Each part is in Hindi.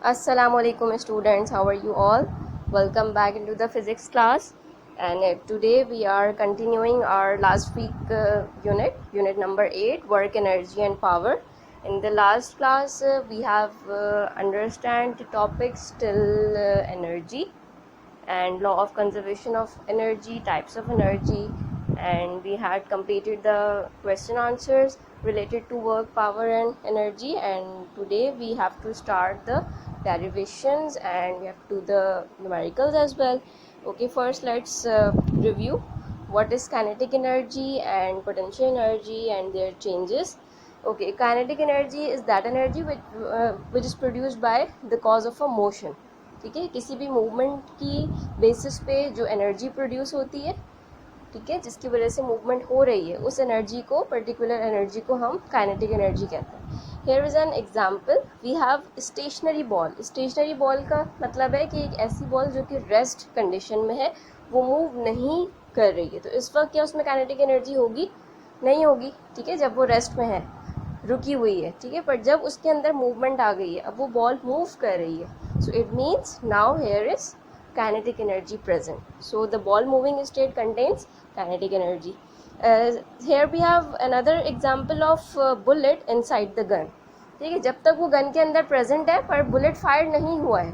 Assalamualaikum students, how are you all? Welcome back into the physics class, and today we are continuing our last week unit number 8, work, energy and power. In the last class we have understand the topics till energy and law of conservation of energy, types of energy, and we had completed the question answers related to work, power and energy. And today we have to start the derivations and we have to do the numericals as well. Okay, first let's review what is kinetic energy and potential energy and their changes. Okay, kinetic energy is that energy which is produced by the cause of a motion. ठीक है, किसी भी मूवमेंट की बेसिस पे जो एनर्जी प्रोड्यूस होती है, ठीक है, जिसकी वजह से मूवमेंट हो रही है, उस एनर्जी को, पर्टिकुलर एनर्जी को हम काइनेटिक एनर्जी कहते हैं. Here is an example, we have stationary ball. Stationary ball का मतलब है कि एक ऐसी बॉल जो कि रेस्ट कंडीशन में है, वो मूव नहीं कर रही है. तो इस वक्त क्या उसमें काइनेटिक एनर्जी होगी? नहीं होगी. ठीक है, जब वो रेस्ट में है, रुकी हुई है. ठीक है, पर जब उसके अंदर मूवमेंट आ गई है, अब वो बॉल मूव कर रही है, so it means now here is kinetic energy present. So the ball moving state contains kinetic energy. Here we have another example of bullet inside the gun. ठीक है, जब तक वो गन के अंदर प्रेजेंट है पर बुलेट फायर नहीं हुआ है,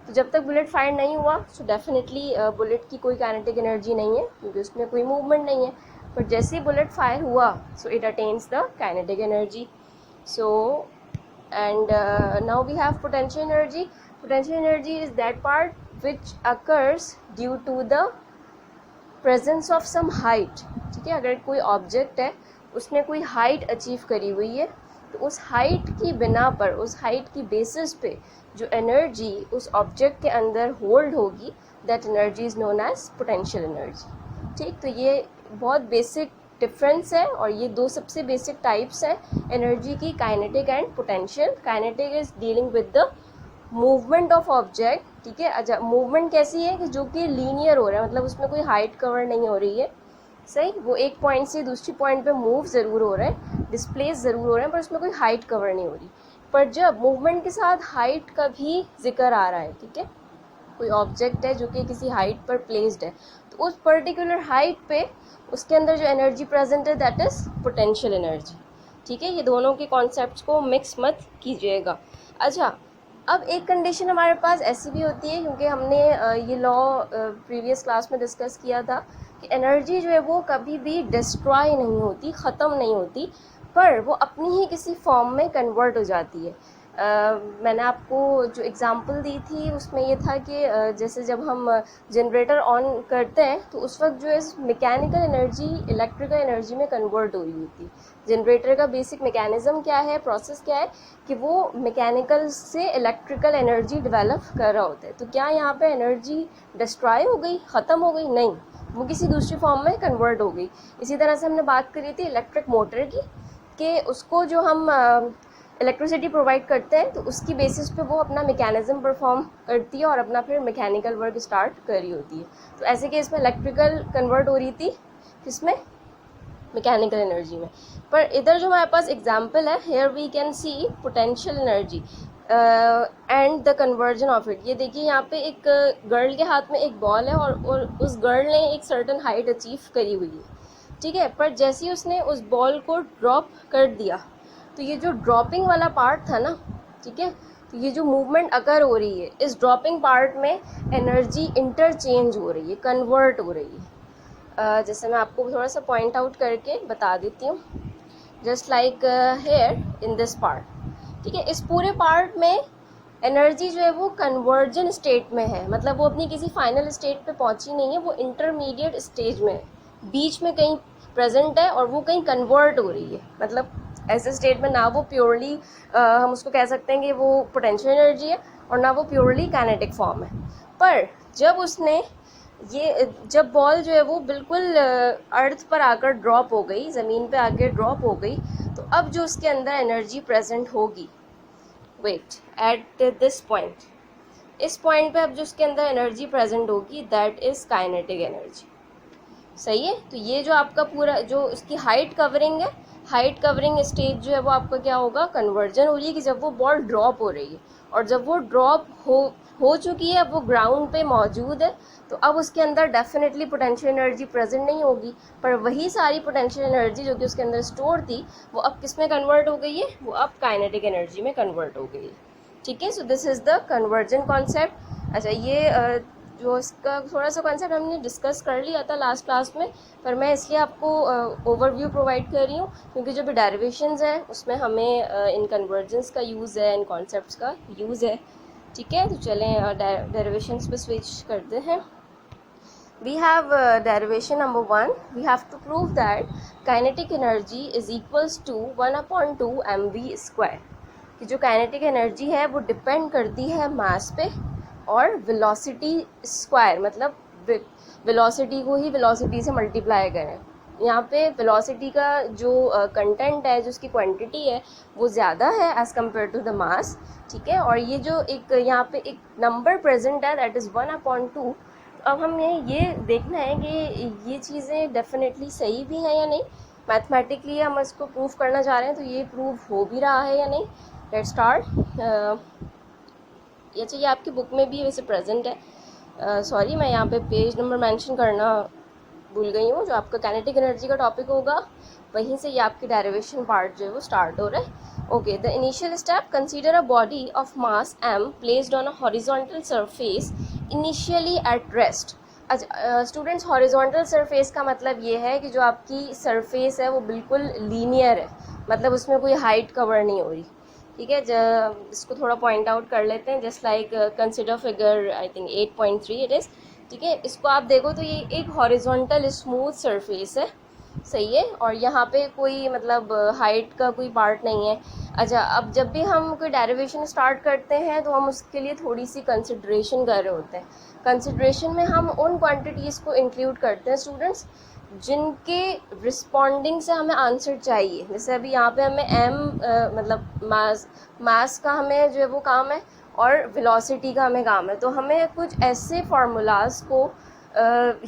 तो जब तक बुलेट फायर नहीं हुआ सो डेफिनेटली बुलेट की कोई काइनेटिक एनर्जी नहीं है, क्योंकि उसमें कोई मूवमेंट नहीं है. पर जैसे ही बुलेट फायर हुआ so it attains the kinetic energy. So and now we have potential energy. Potential energy is that part which occurs due to the presence of some height. ठीक है, अगर कोई ऑब्जेक्ट है, उसने कोई हाइट अचीव करी हुई है, तो उस हाइट की बिना पर, उस हाइट की बेसिस पे जो एनर्जी उस ऑब्जेक्ट के अंदर होल्ड होगी, that energy is known as potential energy. ठीक, तो ये बहुत बेसिक डिफरेंस है और ये दो सबसे बेसिक टाइप्स हैं एनर्जी की, kinetic and potential. Kinetic is dealing with the movement of object. ठीक है, अच्छा, मूवमेंट कैसी है कि जो कि लीनियर हो रहा है, मतलब उसमें कोई हाइट कवर नहीं हो रही है. सही, वो एक पॉइंट से दूसरी पॉइंट पे मूव ज़रूर हो रहा है, डिस्प्लेस ज़रूर हो रहे हैं, पर उसमें कोई हाइट कवर नहीं हो रही. पर जब मूवमेंट के साथ हाइट का भी जिक्र आ रहा है, ठीक है, कोई ऑब्जेक्ट है जो कि किसी हाइट पर प्लेस्ड है, तो उस पर्टिकुलर हाइट पे उसके अंदर जो एनर्जी प्रेजेंट है दैट इज़ पोटेंशियल एनर्जी. ठीक है, ये दोनों के कॉन्सेप्ट्स को मिक्स मत कीजिएगा. अच्छा, अब एक कंडीशन हमारे पास ऐसी भी होती है, क्योंकि हमने ये लॉ प्रीवियस क्लास में डिस्कस किया था कि एनर्जी जो है वो कभी भी डिस्ट्रॉय नहीं होती, ख़त्म नहीं होती, पर वो अपनी ही किसी फॉर्म में कन्वर्ट हो जाती है. मैंने आपको जो एग्ज़ाम्पल दी थी उसमें ये था कि जैसे जब हम जनरेटर ऑन करते हैं तो उस वक्त जो है मैकेनिकल एनर्जी इलेक्ट्रिकल एनर्जी में कन्वर्ट हो रही होती है. जनरेटर का बेसिक मैकेनिज़्म क्या है, प्रोसेस क्या है कि वो मैकेनिकल से इलेक्ट्रिकल एनर्जी डेवलप कर रहा होता है. तो क्या यहाँ पे एनर्जी डिस्ट्रॉय हो गई, ख़त्म हो गई? नहीं, वो किसी दूसरी फॉर्म में कन्वर्ट हो गई. इसी तरह से हमने बात करी थी इलेक्ट्रिक मोटर की, कि उसको जो हम इलेक्ट्रिसिटी प्रोवाइड करते हैं तो उसकी बेसिस पे वो अपना मैकेनिज़्म परफॉर्म करती है और अपना फिर मैकेनिकल वर्क स्टार्ट कर रही होती है. तो ऐसे केस में इलेक्ट्रिकल कन्वर्ट हो रही थी किसमें? मैकेनिकल एनर्जी में. पर इधर जो हमारे पास एग्जांपल है, here we can see potential energy and the conversion of it. ये देखिए, यहाँ पे एक गर्ल के हाथ में एक बॉल है और उस गर्ल ने एक सर्टन हाइट अचीव करी हुई है. ठीक है, पर जैसे ही उसने उस बॉल को ड्रॉप कर दिया, तो ये जो ड्रॉपिंग वाला पार्ट था ना, ठीक है, तो ये जो मूवमेंट अकर हो रही है, इस ड्रॉपिंग पार्ट में एनर्जी इंटरचेंज हो रही है, कन्वर्ट हो रही है. जैसे मैं आपको थोड़ा सा पॉइंट आउट करके बता देती हूँ. Just like here in this part. ठीक है, इस पूरे पार्ट में एनर्जी जो है वो कन्वर्जन स्टेट में है, मतलब वो अपनी किसी फाइनल स्टेट पे पहुँची नहीं है, वो इंटरमीडिएट स्टेज में है, बीच में कहीं प्रेजेंट है और वो कहीं कन्वर्ट हो रही है. मतलब ऐसे स्टेट में ना वो प्योरली हम उसको कह सकते हैं कि वो पोटेंशियल एनर्जी है और ना वो प्योरली काइनेटिक फॉर्म है. पर जब उसने जब बॉल जो है वो बिल्कुल अर्थ पर आकर ड्रॉप हो गई, ज़मीन पे आकर ड्रॉप हो गई, तो अब जो उसके अंदर एनर्जी प्रेजेंट होगी, वेट, एट दिस पॉइंट, इस पॉइंट पे अब जो उसके अंदर एनर्जी प्रेजेंट होगी दैट इज़ काइनेटिक एनर्जी. सही है, तो ये जो आपका पूरा जो उसकी हाइट कवरिंग है, हाइट कवरिंग स्टेज जो है वो आपका क्या होगा? कन्वर्जन हो रही है कि जब वो बॉल ड्रॉप हो रही है और जब वो ड्रॉप हो चुकी है, अब वो ग्राउंड पे मौजूद है, तो अब उसके अंदर डेफिनेटली पोटेंशियल एनर्जी प्रेजेंट नहीं होगी, पर वही सारी पोटेंशियल एनर्जी जो कि उसके अंदर स्टोर थी वो अब किस में कन्वर्ट हो गई है, वो अब काइनेटिक एनर्जी में कन्वर्ट हो गई है। ठीक है, so this is the conversion concept. अच्छा, ये जो इसका थोड़ा सा कॉन्सेप्ट हमने डिस्कस कर लिया था लास्ट क्लास में, पर मैं इसलिए आपको ओवरव्यू प्रोवाइड कर रही हूँ क्योंकि जो भी डेरिवेशंस हैं उसमें हमें इन कन्वर्जेंस का यूज़ है, इन कॉन्सेप्ट्स का यूज़ है। ठीक है, तो चलें डेरिवेशंस पे स्विच करते हैं। We have derivation number 1. We have to prove that kinetic energy is equals to 1/2 mv square. कि जो काइनेटिक एनर्जी है वो डिपेंड करती है मास पे और वेलोसिटी स्क्वायर, मतलब वेलोसिटी को ही वेलोसिटी से मल्टीप्लाई करें। यहाँ पे वेलोसिटी का जो कंटेंट है, जो उसकी क्वांटिटी है, वो ज़्यादा है as compare to the mass. ठीक है, और ये जो एक यहाँ पे एक नंबर प्रेजेंट है दैट इज़ 1/2। अब हमें ये देखना है कि ये चीज़ें डेफिनेटली सही भी हैं या नहीं। मैथमेटिकली हम इसको प्रूव करना चाह रहे हैं, तो ये प्रूव हो भी रहा है या नहीं। Let's start. ये चाहिए आपकी बुक में भी वैसे प्रेजेंट है। सॉरी, मैं यहाँ पे पेज नंबर मेंशन करना भूल गई हूँ। जो आपका काइनेटिक एनर्जी का टॉपिक होगा वहीं से ये आपकी डेरिवेशन पार्ट जो है वो स्टार्ट हो रहा है। Okay, the initial step, consider a body of mass m placed on a horizontal surface initially at rest. अच्छा स्टूडेंट्स, हॉरिजॉन्टल सरफेस का मतलब ये है कि जो आपकी सरफेस है वो बिल्कुल लीनियर है, मतलब उसमें कोई हाइट कवर नहीं हो रही। ठीक है, इसको थोड़ा पॉइंट आउट कर लेते हैं। Just like consider figure I think 8.3 it is. ठीक है, इसको आप देखो तो ये एक हॉरिजॉन्टल स्मूथ सरफेस है, सही है, और यहाँ पे कोई मतलब हाइट का कोई पार्ट नहीं है। अच्छा, अब जब भी हम कोई डेरिवेशन स्टार्ट करते हैं तो हम उसके लिए थोड़ी सी कंसिड्रेशन कर रहे होते हैं। कंसिड्रेशन में हम उन क्वांटिटीज़ को इंक्लूड करते हैं स्टूडेंट्स जिनके रिस्पॉन्डिंग से हमें आंसर चाहिए। जैसे अभी यहाँ पे हमें मतलब मास का हमें जो है वो काम है और वेलोसिटी का हमें काम है, तो हमें कुछ ऐसे फार्मूलाज को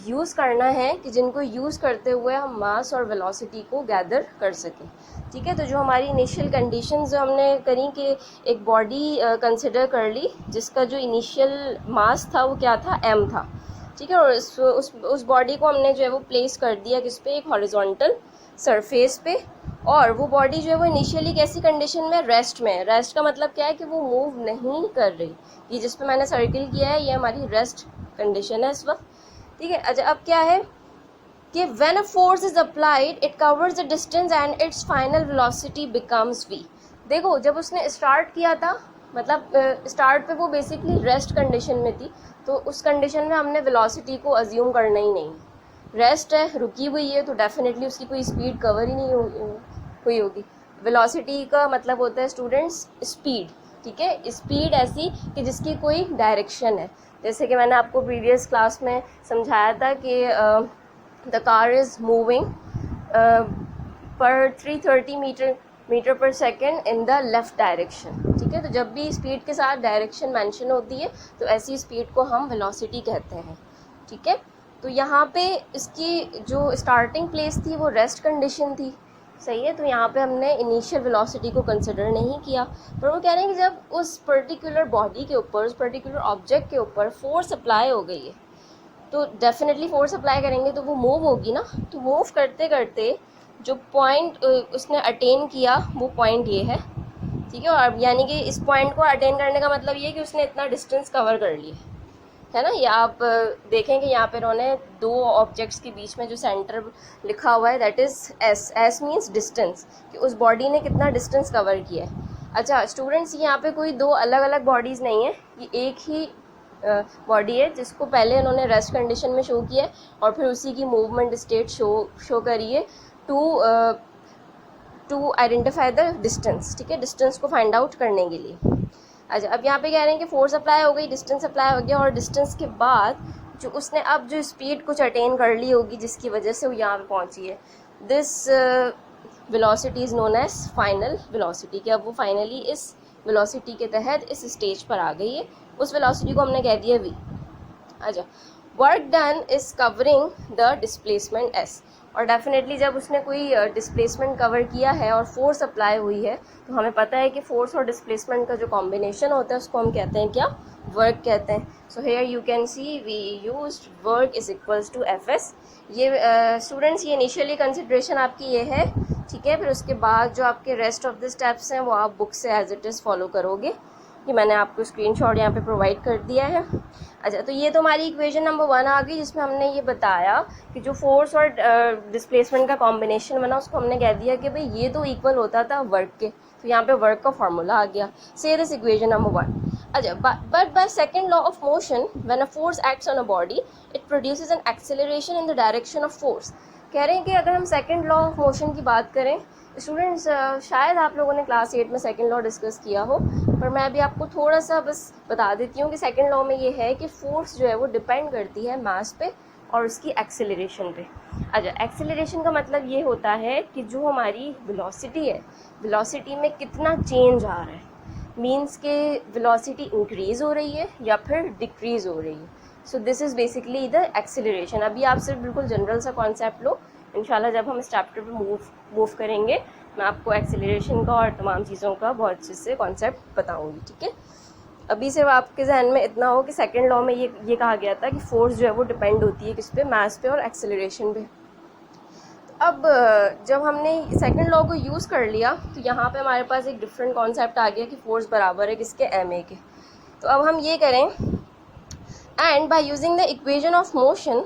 यूज़ करना है कि जिनको यूज़ करते हुए हम मास और वेलोसिटी को गैदर कर सकें। ठीक है, तो जो हमारी इनिशियल कंडीशंस जो हमने करी कि एक बॉडी कंसिडर कर ली जिसका जो इनिशियल मास था वो क्या था, m था। ठीक है, और उस बॉडी को हमने जो है वो प्लेस कर दिया किस पे, एक हॉरिजॉन्टल सरफेस पे, और वो बॉडी जो है वो इनिशियली कैसी कंडीशन में, रेस्ट में। रेस्ट का मतलब क्या है कि वो मूव नहीं कर रही। ये जिस पे मैंने सर्किल किया है ये हमारी रेस्ट कंडीशन है इस वक्त। ठीक है, अच्छा अब क्या है कि when a force is applied it covers the distance and it's final velocity becomes v। देखो, जब उसने स्टार्ट किया था, मतलब स्टार्ट पे वो बेसिकली रेस्ट कंडीशन में थी, तो उस कंडीशन में हमने वेलोसिटी को अज्यूम करना ही नहीं। रेस्ट है, रुकी हुई है, तो डेफिनेटली उसकी कोई स्पीड कवर ही नहीं हुई होगी। वेलोसिटी का मतलब होता है स्टूडेंट्स स्पीड। ठीक है, स्पीड ऐसी कि जिसकी कोई डायरेक्शन है। जैसे कि मैंने आपको प्रीवियस क्लास में समझाया था कि द कार इज़ मूविंग पर 330 मीटर पर second in the left direction. ठीक है, तो जब भी स्पीड के साथ डायरेक्शन मेंशन होती है तो ऐसी स्पीड को हम वेलोसिटी कहते हैं। ठीक है, तो यहाँ पे इसकी जो स्टार्टिंग प्लेस थी वो रेस्ट कंडीशन थी, सही है, तो यहाँ पे हमने इनिशियल वेलोसिटी को कंसिडर नहीं किया। पर वो कह रहे हैं कि जब उस पर्टिकुलर बॉडी के ऊपर, उस पर्टिकुलर ऑब्जेक्ट के ऊपर फोर्स अप्लाई हो गई है तो डेफिनेटली फोर्स अप्लाई करेंगे तो वो मूव होगी ना। तो मूव करते करते जो पॉइंट उसने अटेन किया वो पॉइंट ये है। ठीक है, और यानी कि इस पॉइंट को अटेन करने का मतलब ये है कि उसने इतना डिस्टेंस कवर कर लिया है ना। ये आप देखें कि यहाँ पे उन्होंने दो ऑब्जेक्ट्स के बीच में जो सेंटर लिखा हुआ है that is S. S means distance, कि उस बॉडी ने कितना डिस्टेंस कवर किया है। अच्छा स्टूडेंट्स, यहाँ पे कोई दो अलग अलग बॉडीज़ नहीं है, ये एक ही बॉडी है जिसको पहले उन्होंने रेस्ट कंडीशन में शो किया है और फिर उसी की मूवमेंट स्टेट शो करी है टू आइडेंटिफाई द डिस्टेंस। ठीक है, डिस्टेंस को फाइंड आउट करने के लिए। अच्छा, अब यहाँ पे कह रहे हैं कि फोर्स अप्लाई हो गई, डिस्टेंस अप्लाई हो गया, और डिस्टेंस के बाद जो उसने अब जो स्पीड कुछ अटेन कर ली होगी जिसकी वजह से वो यहाँ पे पहुँची है, this velocity is known as final velocity. कि अब वो फाइनली इस वेलोसिटी के तहत इस स्टेज पर आ गई है, उस वेलोसिटी को हमने कह दिया v। अच्छा, work done is covering the displacement s। और डेफिनेटली जब उसने कोई डिस्प्लेसमेंट कवर किया है और फोर्स अप्लाई हुई है तो हमें पता है कि फोर्स और डिस्प्लेसमेंट का जो कॉम्बिनेशन होता है उसको हम कहते हैं क्या, वर्क कहते हैं. So here you can see we used work is equals to Fs. ये स्टूडेंट्स ये इनिशियली कंसिड्रेशन आपकी ये है, ठीक है. फिर उसके बाद जो आपके रेस्ट ऑफ द स्टेप्स हैं वो आप बुक से एज इट इज़ फॉलो करोगे, कि मैंने आपको स्क्रीनशॉट यहाँ पे प्रोवाइड कर दिया है. अच्छा, तो ये तो हमारी इक्वेशन नंबर 1 आ गई, जिसमें हमने ये बताया कि जो फोर्स और डिस्प्लेसमेंट का कॉम्बिनेशन बना उसको हमने कह दिया कि भाई ये तो इक्वल होता था वर्क के, तो यहाँ पे वर्क का फार्मूला आ गया. से दिस इक्वेशन नंबर 1. अच्छा, but by second law of motion when a force acts on a body it produces an acceleration in the direction of force. कह रहे हैं कि अगर हम सेकेंड लॉ ऑफ मोशन की बात करें, स्टूडेंट्स शायद आप लोगों ने क्लास 8 में सेकेंड लॉ डिस्कस किया हो, पर मैं अभी आपको थोड़ा सा बस बता देती हूँ कि सेकेंड लॉ में ये है कि फोर्स जो है वो डिपेंड करती है मास पे और उसकी एक्सेलरेशन पे. अच्छा, एक्सेलरेशन का मतलब ये होता है कि जो हमारी वेलोसिटी है, वेलोसिटी में कितना चेंज आ रहा है, मीन्स के वेलोसिटी इंक्रीज़ हो रही है या फिर डिक्रीज़ हो रही है. So this is basically the acceleration. अभी आप सिर्फ बिल्कुल जनरल सा कॉन्सेप्ट लो, इंशाल्लाह जब हम इस चैप्टर पे मूव करेंगे मैं आपको एक्सेलरेशन का और तमाम चीज़ों का बहुत अच्छे से कॉन्सेप्ट बताऊंगी, ठीक है. अभी सिर्फ आपके जहन में इतना हो कि सेकंड लॉ में ये कहा गया था कि फोर्स जो है वो डिपेंड होती है किस पे, मास पे और एक्सेलरेशन पे. तो अब जब हमने सेकंड लॉ को यूज़ कर लिया तो यहाँ पे हमारे पास एक डिफरेंट कॉन्सेप्ट आ गया कि फोर्स बराबर है किसके, ma के. तो अब हम ये करें, and by using the equation of motion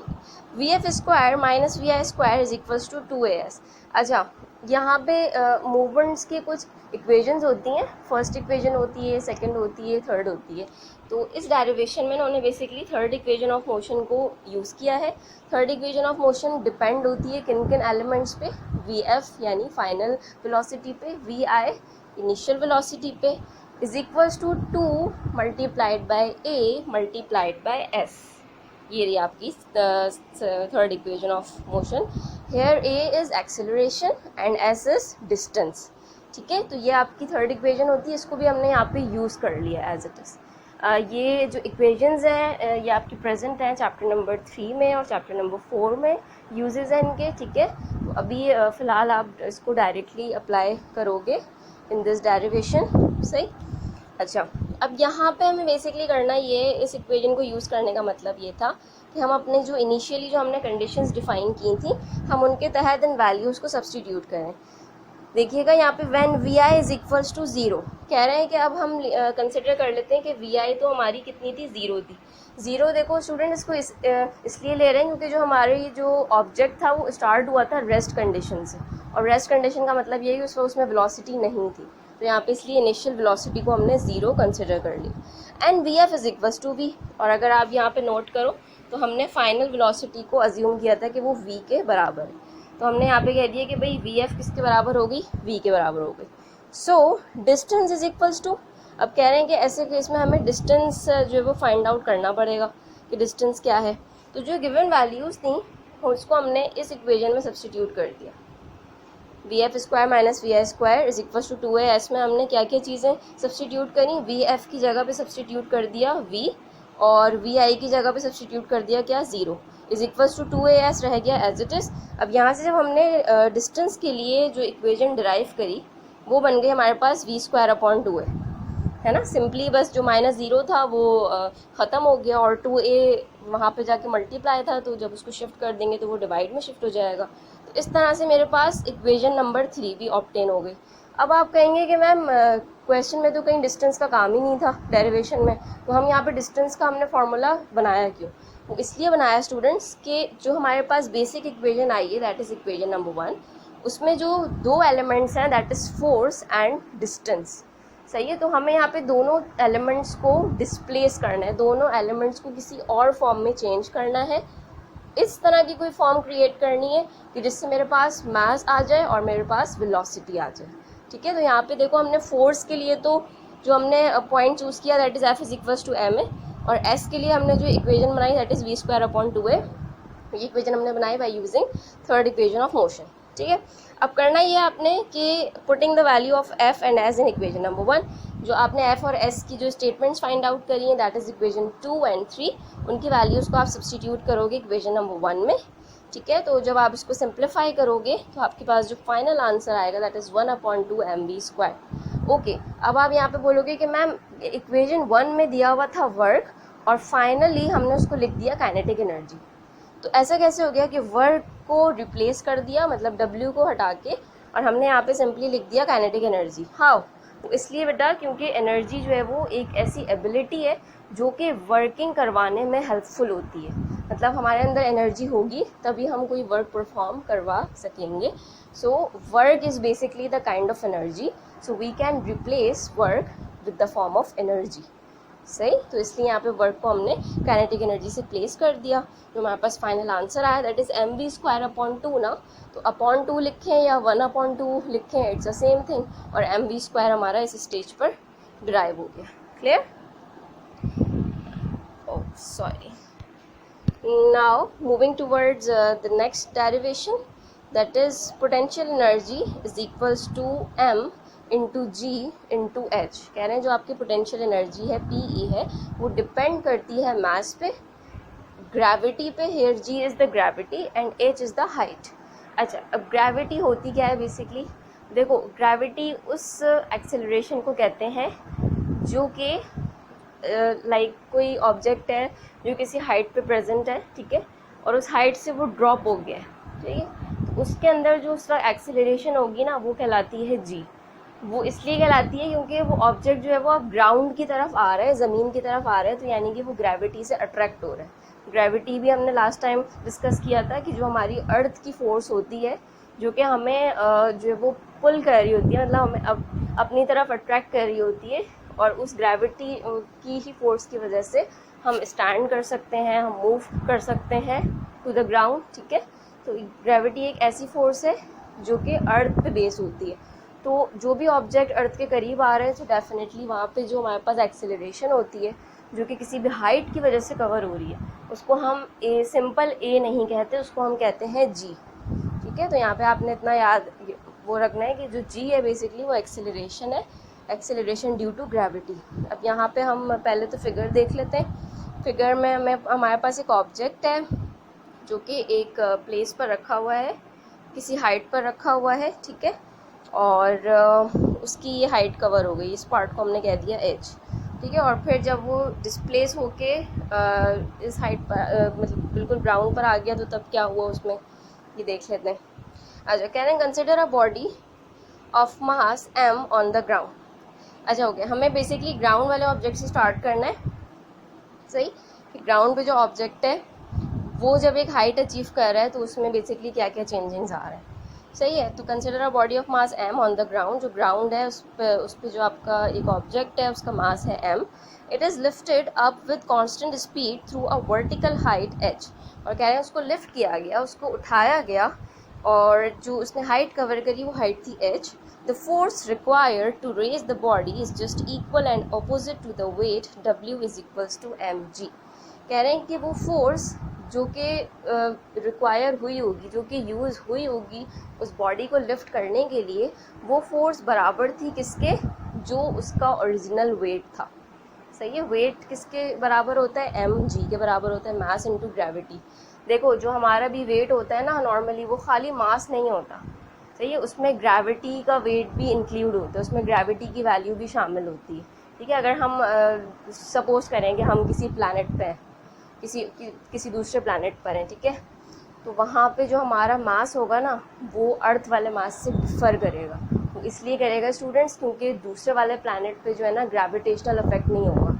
Vf square minus Vi square is equals to 2as. अच्छा, यहाँ पे मूवमेंट्स की कुछ इक्वेशंस होती हैं. फर्स्ट इक्वेशन होती है, सेकंड होती है, थर्ड होती है. तो इस डेरिवेशन में उन्होंने basically third equation of motion को यूज़ किया है. Third equation of motion depend होती है किन किन एलिमेंट्स पे, Vf यानी फाइनल वेलोसिटी पे, Vi इनिशियल वेलोसिटी पे, is equals to 2 multiplied by a multiplied by s. ये रही आपकी third equation of motion. Here a is acceleration and s is distance, ठीक है. तो ये आपकी थर्ड इक्वेशन होती है, इसको भी हमने यहाँ पे यूज़ कर लिया एज इट इज़. ये जो इक्वेशंस हैं ये आपकी प्रेजेंट हैं चैप्टर नंबर 3 में और चैप्टर नंबर 4 में यूजेस हैं इनके, ठीक है. तो अभी फ़िलहाल आप इसको डायरेक्टली अप्लाई करोगे इन दिस डेरिवेशन, सही. अच्छा, अब यहाँ पे हमें बेसिकली करना ये, इस इक्वेशन को यूज़ करने का मतलब ये था कि हम अपने जो इनिशियली जो हमने कंडीशंस डिफ़ाइन की थी हम उनके तहत इन वैल्यूज़ को सब्स्टिट्यूट करें. देखिएगा यहाँ पे when Vi is equals to 0 कह रहे हैं कि अब हम कंसिडर कर लेते हैं कि Vi तो हमारी कितनी थी, 0 थी. 0 देखो स्टूडेंट, इसको इसलिए ले रहे हैं क्योंकि जो हमारी जो ऑब्जेक्ट था वो स्टार्ट हुआ था रेस्ट कंडीशन से, और रेस्ट कंडीशन का मतलब ये है कि उसमें वेलोसिटी नहीं थी. तो यहाँ पे इसलिए इनिशियल वेलोसिटी को हमने 0 कंसिडर कर ली. And Vf is equals to V. और अगर आप यहाँ पे नोट करो तो हमने फाइनल वेलोसिटी को अज्यूम किया था कि वो V के बराबर है. तो हमने यहाँ पे कह दिया कि भाई Vf किसके बराबर होगी, V के बराबर हो गई. So distance is equals to, अब कह रहे हैं कि ऐसे केस में हमें डिस्टेंस जो है वो फाइंड आउट करना पड़ेगा कि डिस्टेंस क्या है. तो जो गिवन वैल्यूज़ थी उसको हमने इस इक्वेशन में सब्स्टिट्यूट कर दिया. Vf square minus Vi square is equals to 2as में हमने क्या क्या चीज़ें सब्स्टिट्यूट करी, Vf की जगह पे सब्स्टिट्यूट कर दिया V, और Vi की जगह पे सब्स्टिट्यूट कर दिया क्या, 0 इज इक्वल्स टू 2as रह गया एज इट इज़. अब यहाँ से जब हमने डिस्टेंस के लिए जो इक्वेशन डिराइव करी वो बन गई हमारे पास V स्क्वायर अपॉन 2a, है ना. सिंपली बस जो -0 था वो ख़त्म हो गया और 2a वहाँ पे जाके मल्टीप्लाई था, तो जब उसको शिफ्ट कर देंगे तो वो डिवाइड में शिफ्ट हो जाएगा. तो इस तरह से मेरे पास इक्वेशन नंबर 3 भी ऑब्टेन हो गई. अब आप कहेंगे कि मैम क्वेश्चन में तो कहीं डिस्टेंस का काम ही नहीं था डेरिवेशन में, तो हम यहाँ पे डिस्टेंस का हमने फार्मूला बनाया क्यों. वो इसलिए बनाया स्टूडेंट्स कि जो हमारे पास बेसिक इक्वेशन आई है दैट इज़ इक्वेशन नंबर 1, उसमें जो दो एलिमेंट्स हैं that is force and distance, सही है. तो हमें यहाँ पे दोनों एलिमेंट्स को डिस्प्लेस करना है, दोनों एलिमेंट्स को किसी और फॉर्म में चेंज करना है. इस तरह की कोई फॉर्म क्रिएट करनी है कि जिससे मेरे पास मास आ जाए और मेरे पास वेलोसिटी आ जाए, ठीक है. तो यहाँ पे देखो हमने फोर्स के लिए तो जो हमने पॉइंट चूज़ किया that is F is equals to ma, और S के लिए हमने जो इक्वेशन बनाई that is V square upon 2a. ये इक्वेशन हमने बनाई by using third equation of motion, ठीक है. अब करना ये आपने कि putting the value of F and S in equation number 1, जो आपने F और S की जो स्टेटमेंट्स फाइंड आउट करी हैं दैट इज़ इक्वेशन 2 एंड 3, उनकी वैल्यूज़ को आप सब्स्टिट्यूट करोगे इक्वेशन नंबर 1 में. ठीक है। तो जब आप इसको सिंप्लीफाई करोगे तो आपके पास जो फाइनल आंसर आएगा दैट इज़ 1/2 mv²। ओके, अब आप यहाँ पे बोलोगे कि मैम इक्वेशन 1 में दिया हुआ था वर्क और फाइनली हमने उसको लिख दिया काइनेटिक एनर्जी, तो ऐसा कैसे हो गया कि वर्क को रिप्लेस कर दिया, मतलब W को हटा के, और हमने यहाँ पे सिंपली लिख दिया काइनेटिक एनर्जी। हाउ? तो इसलिए बेटा क्योंकि एनर्जी जो है वो एक ऐसी एबिलिटी है जो कि वर्किंग करवाने में हेल्पफुल होती है। मतलब हमारे अंदर एनर्जी होगी तभी हम कोई वर्क परफॉर्म करवा सकेंगे। So work is basically the kind of energy, so we can replace work with the form of energy. सही, तो इसलिए यहाँ पे वर्क को हमने काइनेटिक एनर्जी से प्लेस कर दिया। जो हमारे पास फाइनल आंसर आया दैट इज़ mv²/2 ना, तो अपॉन 2 लिखें या 1/2 लिखें, इट्स द सेम थिंग, और mv² हमारा इस स्टेज पर डिराइव हो गया। Clear? Oh sorry. Now moving towards the next derivation, that is potential energy is equals to m into g into h। कह रहे हैं जो आपकी पोटेंशियल एनर्जी है PE है वो डिपेंड करती है मास पे, ग्रेविटी पे। Here g is the gravity and h is the height. अच्छा, अब ग्रेविटी होती क्या है बेसिकली? देखो, ग्रेविटी उस एक्सेलरेशन को कहते हैं जो कि लाइक कोई ऑब्जेक्ट है जो किसी हाइट पे प्रेजेंट है, ठीक है, और उस हाइट से वो ड्रॉप हो गया है, ठीक है, तो उसके अंदर जो उसका एक्सेलरेशन होगी ना वो कहलाती है जी। वो इसलिए कहलाती है क्योंकि वो ऑब्जेक्ट जो है वो अब ग्राउंड की तरफ आ रहा है, ज़मीन की तरफ आ रहा है, तो यानी कि वो ग्रेविटी से अट्रैक्ट हो रहा है। ग्रेविटी भी हमने लास्ट टाइम डिस्कस किया था कि जो हमारी अर्थ की फोर्स होती है जो कि हमें जो है वो पुल कर रही होती है, मतलब हमें अब अपनी तरफ अट्रैक्ट कर रही होती है, और उस ग्रेविटी की ही फोर्स की वजह से हम स्टैंड कर सकते हैं, हम मूव कर सकते हैं टू द ग्राउंड, ठीक है। तो ग्रेविटी एक ऐसी फोर्स है जो कि अर्थ पे बेस होती है। तो जो भी ऑब्जेक्ट अर्थ के करीब आ रहे हैं तो डेफिनेटली वहाँ पे जो हमारे पास एक्सेलरेशन होती है जो कि किसी भी हाइट की वजह से कवर हो रही है, उसको हम सिंपल ए नहीं कहते, उसको हम कहते हैं जी, ठीक है। तो यहाँ पे आपने इतना याद वो रखना है कि जो जी है बेसिकली वो एक्सेलरेशन है, एक्सेलरेशन ड्यू टू ग्रेविटी। अब यहाँ पे हम पहले तो फिगर देख लेते हैं। फिगर में हमारे पास एक ऑब्जेक्ट है जो कि एक प्लेस पर रखा हुआ है, किसी हाइट पर रखा हुआ है, ठीक है, और उसकी ये हाइट कवर हो गई, इस पार्ट को हमने कह दिया एच, ठीक है। और फिर जब वो डिस्प्लेस होके इस हाइट पर मतलब बिल्कुल ग्राउंड पर आ गया तो तब क्या हुआ उसमें, ये देख लेते हैं। अच्छा, कह रहे हैं consider a body of mass m on the ground. अच्छा, हो गया, हमें बेसिकली ग्राउंड वाले ऑब्जेक्ट से स्टार्ट करना है, सही, कि ग्राउंड पे जो ऑब्जेक्ट है वो जब एक हाइट अचीव कर रहा है तो उसमें बेसिकली क्या क्या चेंजिंग्स आ रहे हैं, सही है। तो consider a body of mass m on the ground, जो ग्राउंड है उस पे जो आपका एक ऑब्जेक्ट है उसका मास है m, it is lifted up with constant speed through a vertical height h। और कह रहे हैं उसको लिफ्ट किया गया, उसको उठाया गया, और जो उसने हाइट कवर करी वो हाइट थी h। The force required to raise the body is just equal and opposite to the weight W is equals to mg। कह रहे हैं कि वो फोर्स जो कि रिक्वायर हुई होगी, जो कि यूज़ हुई होगी उस बॉडी को लिफ्ट करने के लिए, वो फोर्स बराबर थी किसके, जो उसका ओरिजिनल वेट था, सही है। वेट किसके बराबर होता है, mg के बराबर होता है, मास इनटू ग्रेविटी। देखो, जो हमारा भी वेट होता है ना नॉर्मली, वो खाली मास नहीं होता, सही है, उसमें ग्रेविटी का वेट भी इंक्लूड होता है, उसमें ग्रेविटी की वैल्यू भी शामिल होती है, ठीक है। अगर हम सपोज करें कि हम किसी प्लैनेट पे हैं, किसी दूसरे प्लैनेट पर हैं, ठीक है, तो वहाँ पे जो हमारा मास होगा ना वो अर्थ वाले मास से डिफ़र करेगा। तो इसलिए करेगा स्टूडेंट्स क्योंकि दूसरे वाले प्लैनेट पे जो है ना ग्रेविटेशनल इफेक्ट नहीं होगा,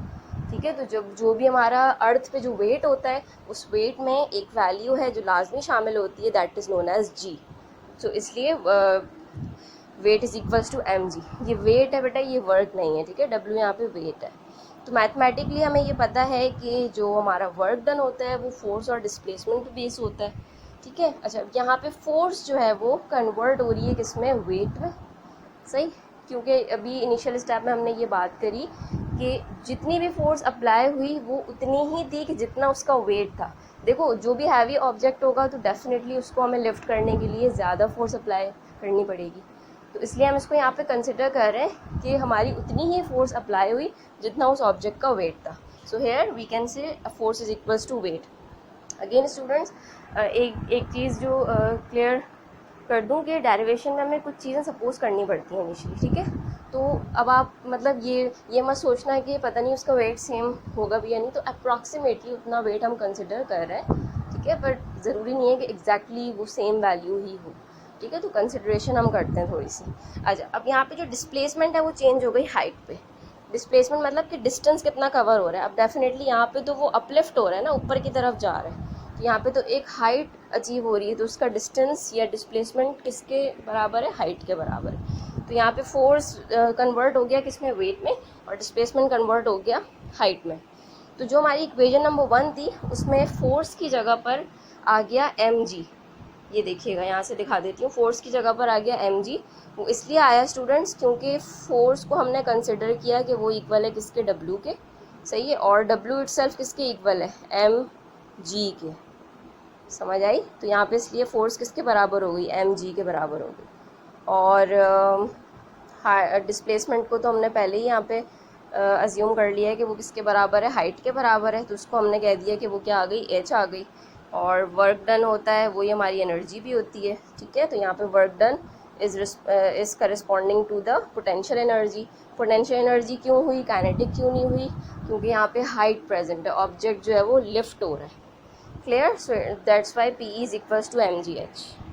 ठीक है। तो जब जो भी हमारा अर्थ पे जो वेट होता है उस वेट में एक वैल्यू है जो लाजमी शामिल होती है, that is known as g. तो इसलिए weight is equals to m g. ये वेट है बेटा, ये वर्क नहीं है, ठीक है, डब्ल्यू यहाँ पे वेट है। तो मैथमेटिकली हमें ये पता है कि जो हमारा वर्क डन होता है वो फोर्स और डिस्प्लेसमेंट पे बेस होता है, ठीक है। अच्छा, यहाँ पे फोर्स जो है वो कन्वर्ट हो रही है किसमें, वेट में, सही, क्योंकि अभी इनिशियल स्टेप में हमने ये बात करी कि जितनी भी फोर्स अप्लाई हुई वो उतनी ही थी कि जितना उसका वेट था। देखो, जो भी हैवी ऑब्जेक्ट होगा तो डेफिनेटली उसको हमें लिफ्ट करने के लिए ज़्यादा फोर्स अप्लाई करनी पड़ेगी, तो इसलिए हम इसको यहाँ पे कंसिडर कर रहे हैं कि हमारी उतनी ही फोर्स अप्लाई हुई जितना उस ऑब्जेक्ट का वेट था। So here we can say force is equals to weight. Again students, एक चीज़ जो क्लियर कर दूं कि डेरिवेशन में हमें कुछ चीज़ें सपोज करनी पड़ती हैं इनिशियली, ठीक है। तो अब आप मतलब ये मत सोचना है कि पता नहीं उसका वेट सेम होगा भी या नहीं, तो अप्रॉक्सीमेटली उतना वेट हम कंसिडर कर रहे हैं, ठीक है, बट ज़रूरी नहीं है कि एग्जैक्टली वो सेम वैल्यू ही हो, ठीक है। तो कंसिडरेशन हम करते हैं थोड़ी सी। अच्छा, अब यहाँ पे जो डिस्प्लेसमेंट है वो चेंज हो गई हाइट पे। डिस्प्लेसमेंट मतलब कि डिस्टेंस कितना कवर हो रहा है। अब डेफिनेटली यहाँ पे तो वो अपलिफ्ट हो रहा है ना, ऊपर की तरफ जा रहा है, तो यहाँ पे तो एक हाइट अचीव हो रही है, तो उसका डिस्टेंस या डिस्प्लेसमेंट किसके बराबर है, हाइट के बराबर है। तो यहाँ पे फोर्स कन्वर्ट हो गया किस में, वेट में, और डिस्प्लेसमेंट कन्वर्ट हो गया हाइट में। तो जो हमारी इक्वेशन नंबर 1 थी उसमें फोर्स की जगह पर आ गया mg। ये देखिएगा, यहाँ से दिखा देती हूँ, फोर्स की जगह पर आ गया mg। वो इसलिए आया स्टूडेंट्स क्योंकि फोर्स को हमने कंसिडर किया कि वो इक्वल है किसके, w के, सही है, और w इटसेल्फ किसके इक्वल है, mg के। समझ आई? तो यहाँ पे इसलिए फोर्स किसके बराबर हो गई, mg के बराबर हो गई। और डिस्प्लेसमेंट को तो हमने पहले ही यहाँ पे अज्यूम कर लिया है कि वो किसके बराबर है, हाइट के बराबर है, तो उसको हमने कह दिया कि वो क्या आ गई, h आ गई। और वर्क डन होता है वो ही हमारी एनर्जी भी होती है, ठीक है। तो यहाँ पे work done is corresponding to the potential energy. Potential energy क्यों हुई, काइनेटिक क्यों नहीं हुई, क्योंकि यहाँ पे हाइट प्रेजेंट है, ऑब्जेक्ट जो है वो लिफ्ट हो रहा है। Clear? So that's why P is equals to mgh।